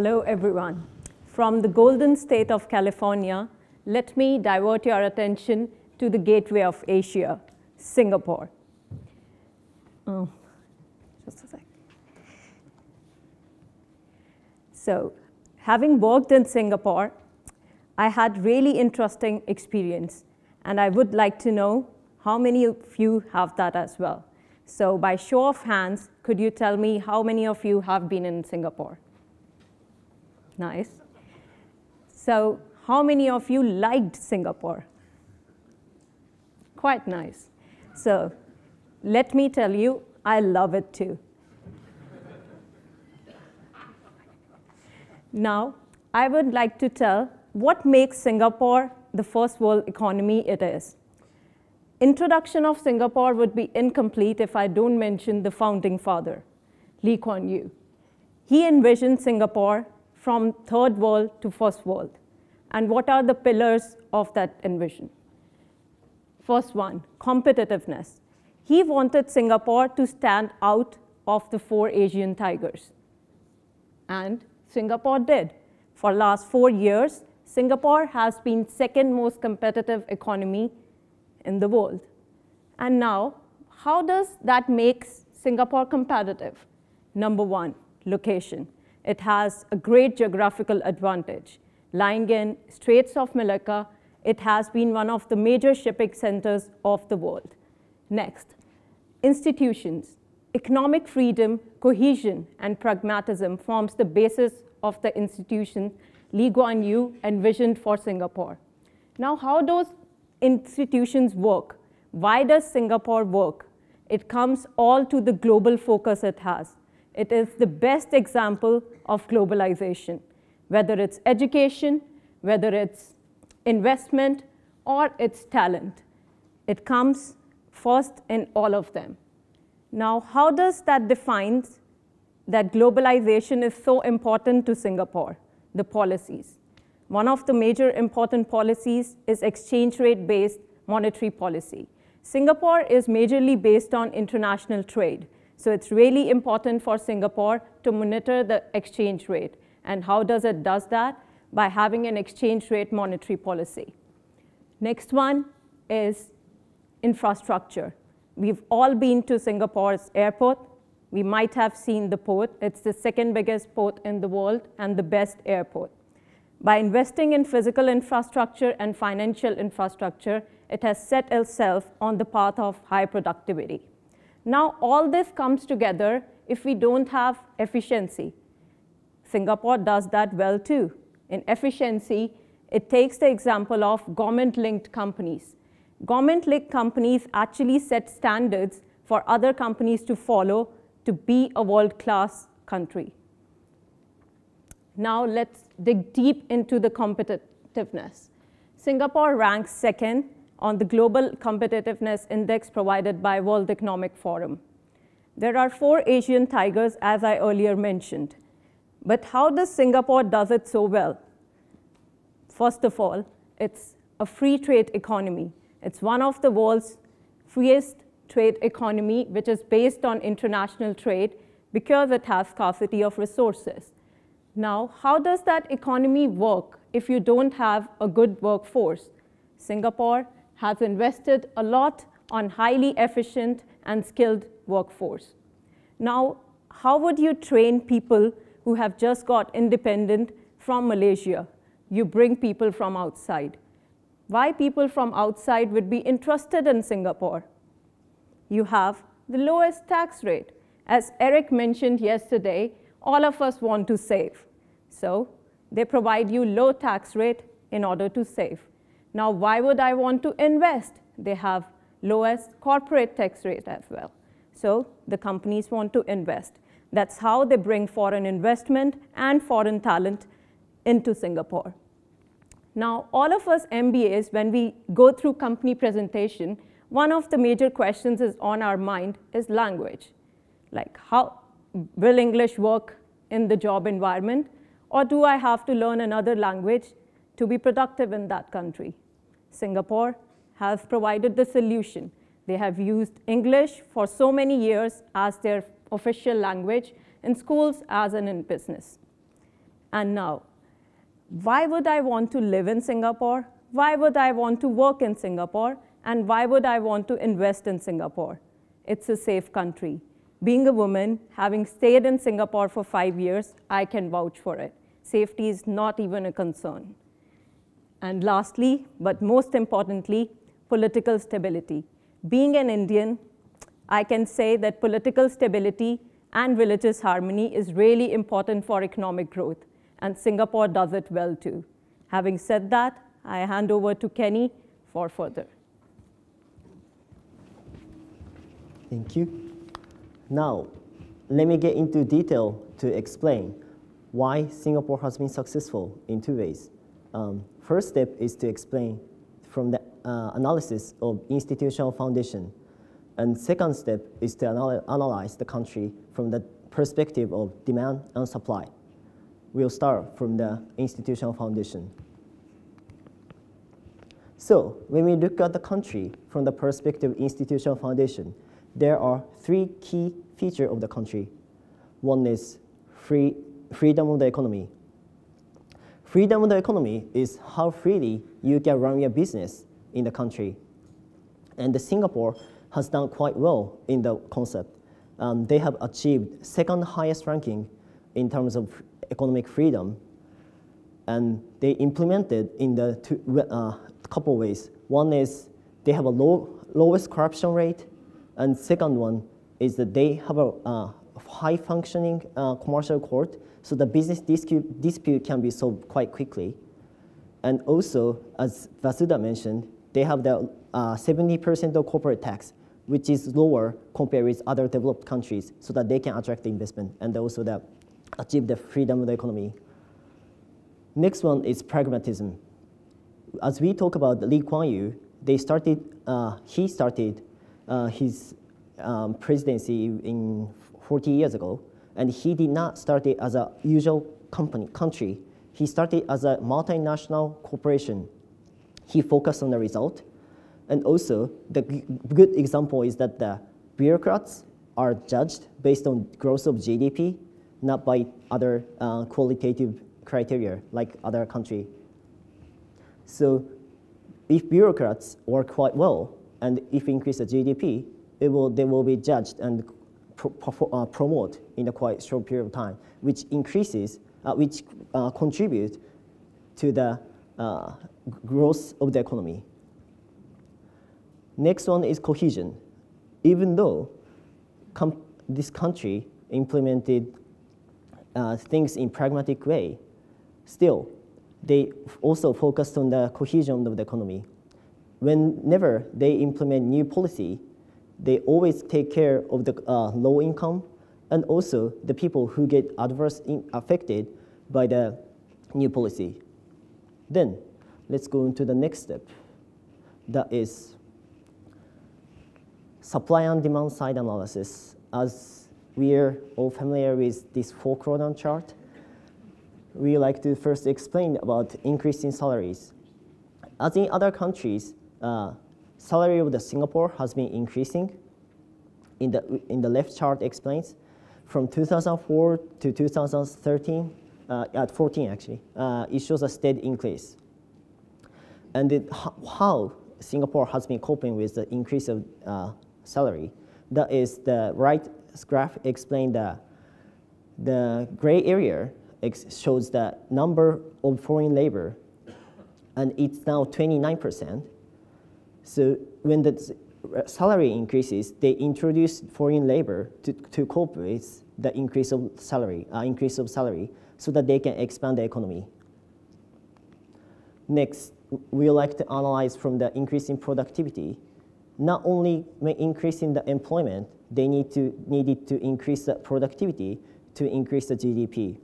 Hello, everyone. From the golden state of California, let me divert your attention to the gateway of Asia, Singapore. Just a sec. So, having worked in Singapore, I had really interesting experience, and I would like to know how many of you have that as well. So by show of hands, could you tell me how many of you have been in Singapore? Nice. So how many of you liked Singapore? Quite nice. So let me tell you, I love it too. Now, I would like to tell what makes Singapore the first world economy it is. Introduction of Singapore would be incomplete if I don't mention the founding father, Lee Kuan Yew. He envisioned Singapore from third world to first world. And what are the pillars of that envision? First one, competitiveness. He wanted Singapore to stand out of the 4 Asian tigers. And Singapore did. For the last 4 years, Singapore has been second most competitive economy in the world. And now, how does that make Singapore competitive? Number one, location. It has a great geographical advantage. Lying in Straits of Malacca, it has been one of the major shipping centers of the world. Next, institutions. Economic freedom, cohesion, and pragmatism forms the basis of the institution Lee Kuan Yew envisioned for Singapore. Now, how those institutions work? Why does Singapore work? It comes all to the global focus it has. It is the best example of globalization, whether it's education, whether it's investment, or it's talent. It comes first in all of them. Now, how does that define that globalization is so important to Singapore? The policies. One of the major important policies is exchange rate-based monetary policy. Singapore is majorly based on international trade. So it's really important for Singapore to monitor the exchange rate. And how does it do that? By having an exchange rate monetary policy. Next one is infrastructure. We've all been to Singapore's airport. We might have seen the port. It's the second biggest port in the world and the best airport. By investing in physical infrastructure and financial infrastructure, it has set itself on the path of high productivity. Now, all this comes together if we don't have efficiency. Singapore does that well too. In efficiency, it takes the example of government-linked companies. Government-linked companies actually set standards for other companies to follow to be a world-class country. Now let's dig deep into the competitiveness. Singapore ranks second on the Global Competitiveness Index provided by World Economic Forum. There are 4 Asian tigers, as I earlier mentioned. But how does Singapore does it so well? First of all, it's a free trade economy. It's one of the world's freest trade economy, which is based on international trade because it has scarcity of resources. Now, how does that economy work if you don't have a good workforce? Singapore has invested a lot on highly efficient and skilled workforce. Now, how would you train people who have just got independent from Malaysia? You bring people from outside. Why people from outside would be interested in Singapore? You have the lowest tax rate. As Eric mentioned yesterday, all of us want to save. So they provide you low tax rate in order to save. Now, why would I want to invest? They have lowest corporate tax rate as well. So the companies want to invest. That's how they bring foreign investment and foreign talent into Singapore. Now, all of us MBAs, when we go through company presentation, one of the major questions is on our mind is language. Like, how will English work in the job environment? Or do I have to learn another language to be productive in that country? Singapore has provided the solution. They have used English for so many years as their official language in schools as and in business. And now, why would I want to live in Singapore? Why would I want to work in Singapore? And why would I want to invest in Singapore? It's a safe country. Being a woman, having stayed in Singapore for 5 years, I can vouch for it. Safety is not even a concern. And lastly, but most importantly, political stability. Being an Indian, I can say that political stability and religious harmony is really important for economic growth, and Singapore does it well too. Having said that, I hand over to Kenny for further. Thank you. Now, let me get into detail to explain why Singapore has been successful in 2 ways. First step is to explain from the analysis of institutional foundation. And second step is to analyze the country from the perspective of demand and supply. We'll start from the institutional foundation. So when we look at the country from the perspective of institutional foundation, there are 3 key features of the country. One is freedom of the economy. Freedom of the economy is how freely you can run your business in the country. And Singapore has done quite well in the concept. They have achieved second highest ranking in terms of economic freedom. And they implemented in the couple ways. One is they have a lowest corruption rate. And second one is that they have a high functioning commercial court, so the business dispute can be solved quite quickly. And also, as Vasuda mentioned, they have the 70% of corporate tax, which is lower compared with other developed countries, so that they can attract the investment and also achieve the freedom of the economy. Next one is pragmatism. As we talk about Lee Kuan Yew, he started his presidency in 40 years ago, and he did not start it as a usual country. He started as a multinational corporation. He focused on the result. And also, the good example is that the bureaucrats are judged based on growth of GDP, not by other qualitative criteria like other countries. So if bureaucrats work quite well, and if increase the GDP, they will be judged and promote in a quite short period of time, which contributes to the growth of the economy. Next one is cohesion. Even though this country implemented things in pragmatic way, still they also focused on the cohesion of the economy. Whenever they implement new policy, they always take care of the low income and also the people who get affected by the new policy. Then let's go into the next step. That is supply and demand side analysis. As we are all familiar with this 4-quadrant chart, we like to first explain about increase in salaries. As in other countries, salary of the Singapore has been increasing. In the left chart explains from 2004 to 2013, at 14 actually, it shows a steady increase. And how Singapore has been coping with the increase of salary, that is the right graph explained the gray area shows the number of foreign labor, and it's now 29%. So when the salary increases, they introduce foreign labor to cope with the increase of salary, so that they can expand the economy. Next, we like to analyze from the increase in productivity. Not only increasing the employment, they needed to increase the productivity to increase the GDP.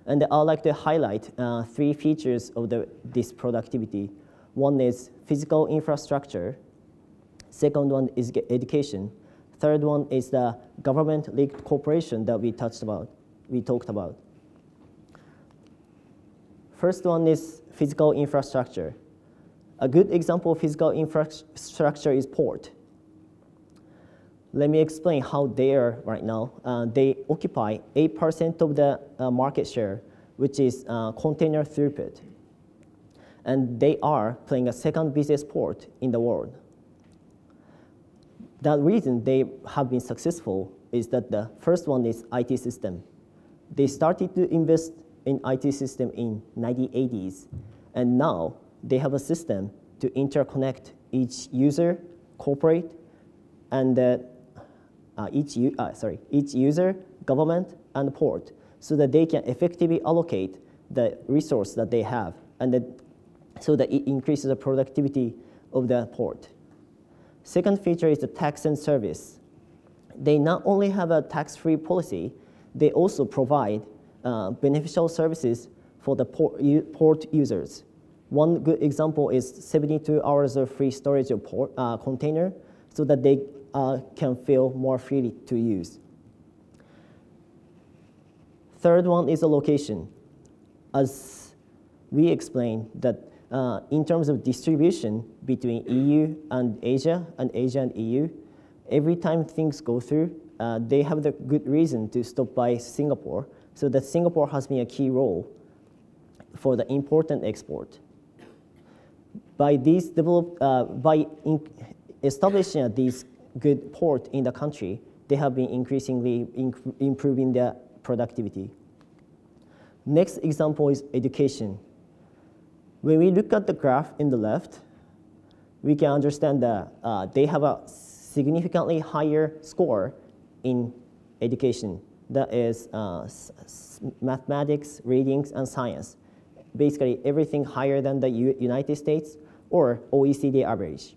And I'd like to highlight 3 features of this productivity. One is physical infrastructure. Second one is education. Third one is the government-linked cooperation that we talked about. First one is physical infrastructure. A good example of physical infrastructure is port. Let me explain how they are right now. They occupy 8% of the market share, which is container throughput. And they are playing a second busiest port in the world. The reason they have been successful is that the first one is IT system. They started to invest in IT system in 1980s, and now they have a system to interconnect each user, corporate, and each user, government, and port, so that they can effectively allocate the resource that they have, and so that it increases the productivity of the port. Second feature is the tax and service. They not only have a tax-free policy, they also provide beneficial services for the port users. One good example is 72 hours of free storage of container, so that they can feel more freely to use. Third one is the location. As we explained, that in terms of distribution between EU and Asia and EU, every time things go through, they have the good reason to stop by Singapore, so that Singapore has been a key role for the import and export. By establishing these good port in the country, they have been increasingly improving their productivity. Next example is education. When we look at the graph in the left, we can understand that they have a significantly higher score in education. That is mathematics, readings, and science. Basically, everything higher than the United States or OECD average.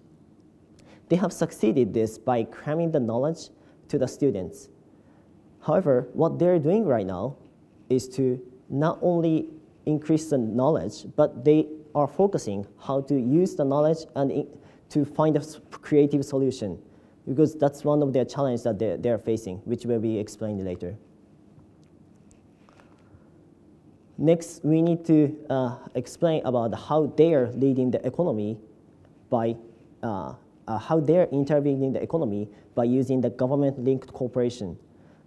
They have succeeded this by cramming the knowledge to the students. However, what they're doing right now is to not only increase the knowledge, but they are focusing how to use the knowledge and to find a creative solution, because that's one of their challenges that they're facing, which will be explained later. Next, we need to explain about how they are leading the economy by how they're intervening the economy by using the government-linked cooperation.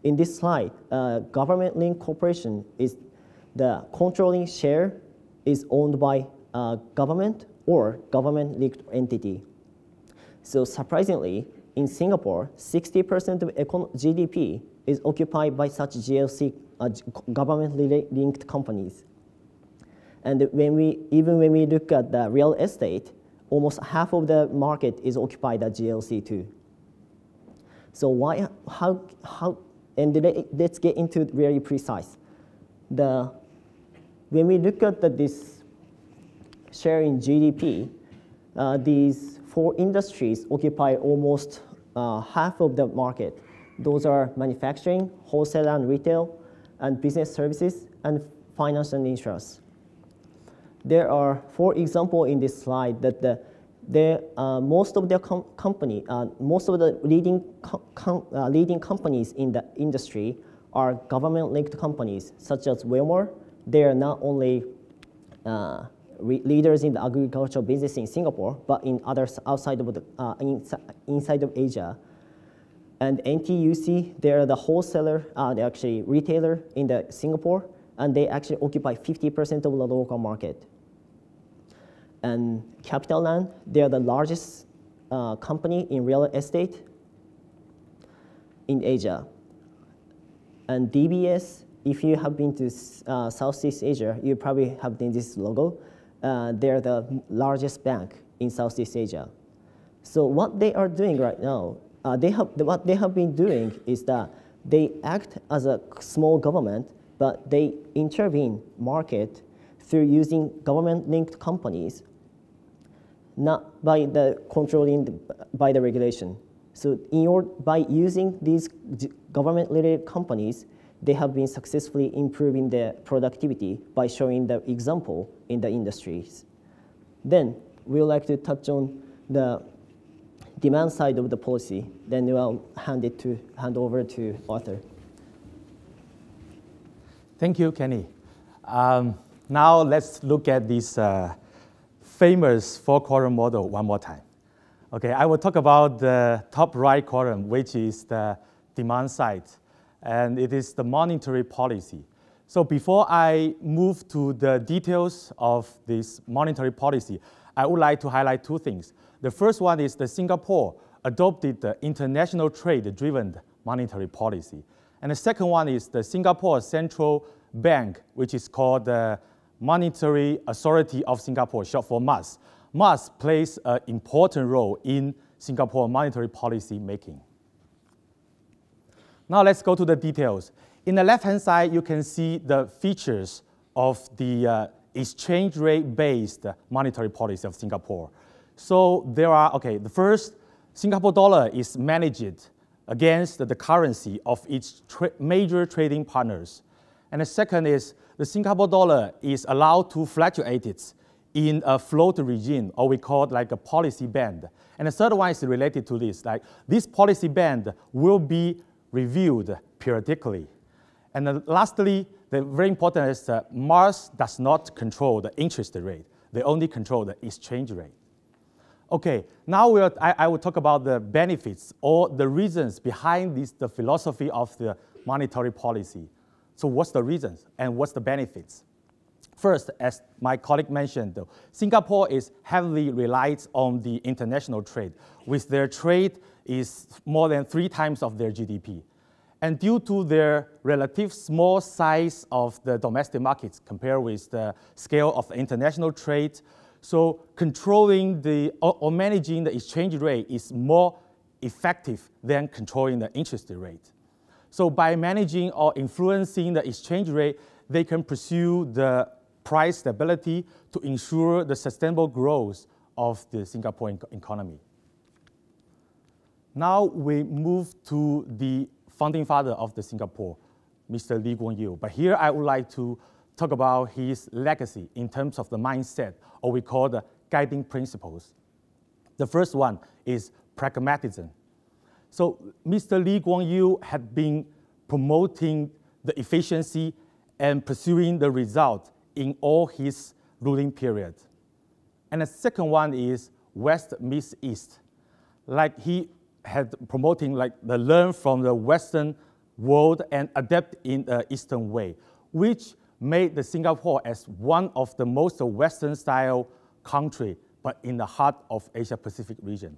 In this slide, government-linked cooperation is the controlling share is owned by government or government-linked entity. So surprisingly, in Singapore, 60% of GDP is occupied by such GLC, government-linked companies. And even when we look at the real estate, almost half of the market is occupied at GLC too. So let's get into very precise. When we look at this share in GDP, these four industries occupy almost half of the market. Those are manufacturing, wholesale and retail, and business services, and finance and insurance. There are 4 examples in this slide that most of the leading companies in the industry are government-linked companies, such as Wilmore. They are not only leaders in the agricultural business in Singapore, but in others outside of inside of Asia. And NTUC, they are the wholesaler, they're actually retailer in the Singapore, and they actually occupy 50% of the local market. And CapitaLand, they are the largest company in real estate in Asia. And DBS, if you have been to Southeast Asia, you probably have seen this logo. They're the largest bank in Southeast Asia. So what they are doing right now, what they have been doing is that they act as a small government, but they intervene market through using government-linked companies, not by by the regulation. So by using these government-related companies, they have been successfully improving their productivity by showing the example in the industries. Then we would like to touch on the demand side of the policy. Then I'll hand over to Arthur. Thank you, Kenny. Now let's look at this famous 4-quadrant model one more time. Okay, I will talk about the top right quadrant, which is the demand side, and it is the monetary policy. So before I move to the details of this monetary policy, I would like to highlight two things. The first one is that Singapore adopted the international trade-driven monetary policy. And the second one is the Singapore Central Bank, which is called the Monetary Authority of Singapore, short for MAS. MAS plays an important role in Singapore monetary policy making. Now let's go to the details. In the left-hand side, you can see the features of the exchange rate-based monetary policy of Singapore. So there are, the first, Singapore dollar is managed against the currency of its major trading partners. And the second is the Singapore dollar is allowed to fluctuate in a float regime, or we call it like a policy band. And the third one is related to this, like this policy band will be reviewed periodically. And then lastly, the very important is that MAS does not control the interest rate. They only control the exchange rate. Okay, now I will talk about the benefits or the reasons behind the philosophy of the monetary policy. So what's the reasons and what's the benefits? First, as my colleague mentioned, Singapore is heavily relies on the international trade, with their trade is more than 3 times of their GDP. And due to their relative small size of the domestic markets compared with the scale of international trade, so controlling or managing the exchange rate is more effective than controlling the interest rate. So by managing or influencing the exchange rate, they can pursue the price stability to ensure the sustainable growth of the Singapore economy. Now we move to the founding father of the Singapore, Mr. Lee Kuan Yew. But here I would like to talk about his legacy in terms of the mindset, or we call the guiding principles. The first one is pragmatism. So Mr. Lee Kuan Yew had been promoting the efficiency and pursuing the result in all his ruling period. And the second one is West meets East. Like he had promoting like the learn from the Western world and adapt in the Eastern way, which made the Singapore as one of the most Western style country, but in the heart of Asia Pacific region.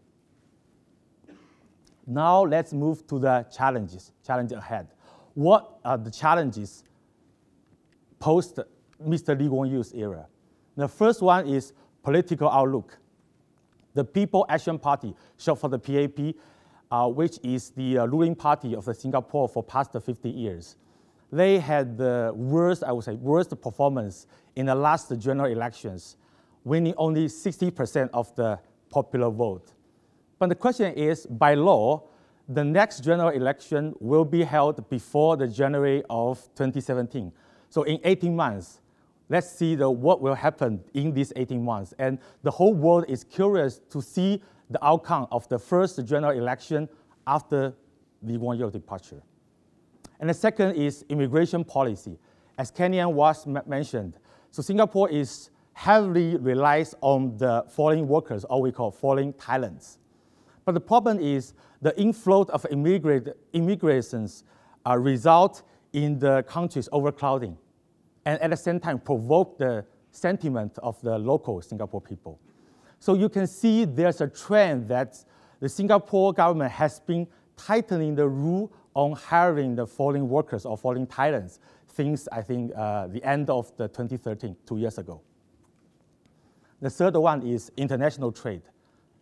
Now let's move to the challenge ahead. What are the challenges post Mr. Lee Kuan Yew's era? The first one is political outlook. The People Action Party, short for the PAP, which is the ruling party of the Singapore for past 50 years. They had the worst, I would say, worst performance in the last general elections, winning only 60% of the popular vote. But the question is, by law, the next general election will be held before the January of 2017. So in 18 months, let's see what will happen in these 18 months. And the whole world is curious to see the outcome of the first general election after Lee Kuan Yew's departure. And the second is immigration policy. As Kenyan was mentioned, so Singapore is heavily relies on the foreign workers, or we call foreign talents. But the problem is the inflow of immigrants result in the country's overcrowding, and at the same time provoke the sentiment of the local Singapore people. So you can see there's a trend that the Singapore government has been tightening the rule on hiring the foreign workers or foreign talents since, I think, the end of the 2013, 2 years ago. The third one is international trade.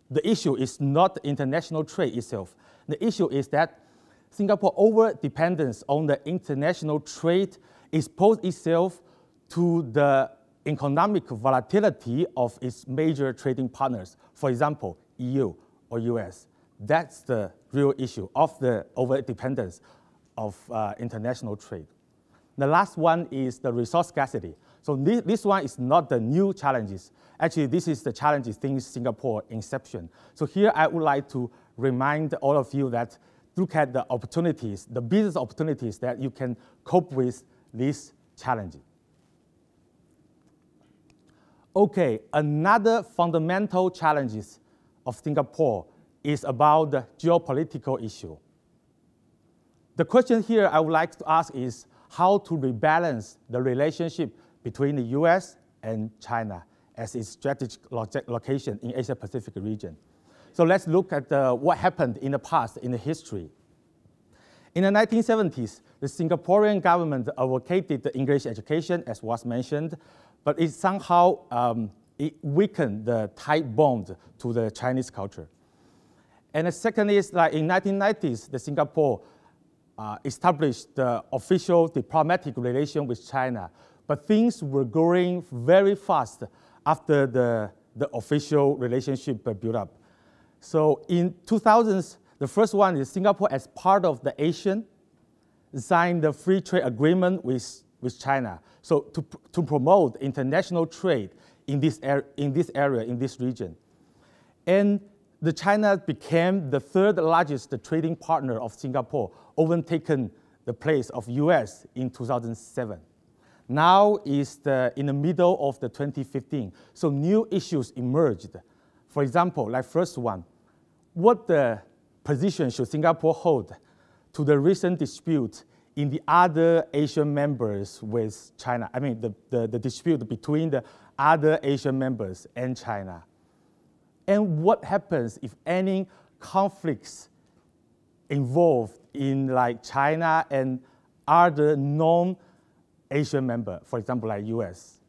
The issue is not international trade itself. The issue is that Singapore over-dependence on the international trade exposed itself to the economic volatility of its major trading partners, for example, EU or US. That's the real issue of the over-dependence of international trade. The last one is the resource scarcity. So this one is not the new challenges. Actually, this is the challenges since Singapore inception. So here I would like to remind all of you that look at the opportunities, the business opportunities that you can cope with these challenges. Okay, another fundamental challenges of Singapore is about the geopolitical issue. The question here I would like to ask is, how to rebalance the relationship between the US and China as its strategic location in Asia-Pacific region. So let's look at what happened in the past, in the history. In the 1970s, the Singaporean government advocated the English education, as was mentioned, but it somehow it weakened the tight bond to the Chinese culture. And the second is, like in 1990s, the Singapore established the official diplomatic relation with China, but things were growing very fast after the official relationship built up. So in 2000s, the first one is Singapore, as part of the ASEAN, signed the free trade agreement with China. So to promote international trade in this area, in this region. And the China became the third largest trading partner of Singapore, overtaken the place of US in 2007. Now is in the middle of the 2015, so new issues emerged. For example, like first one, what the position should Singapore hold to the recent dispute in the other Asian members with China? I mean, the dispute between the other Asian members and China. And what happens if any conflicts involved in like China and other non-Asian members, for example, like US?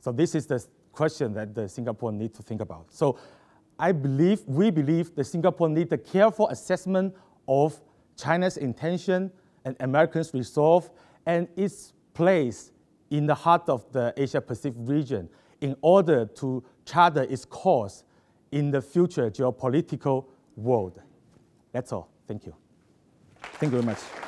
So this is the question that the Singapore needs to think about. So we believe that Singapore needs a careful assessment of China's intention and Americans' resolve and its place in the heart of the Asia-Pacific region in order to charter its course in the future geopolitical world. That's all. Thank you. Thank you very much.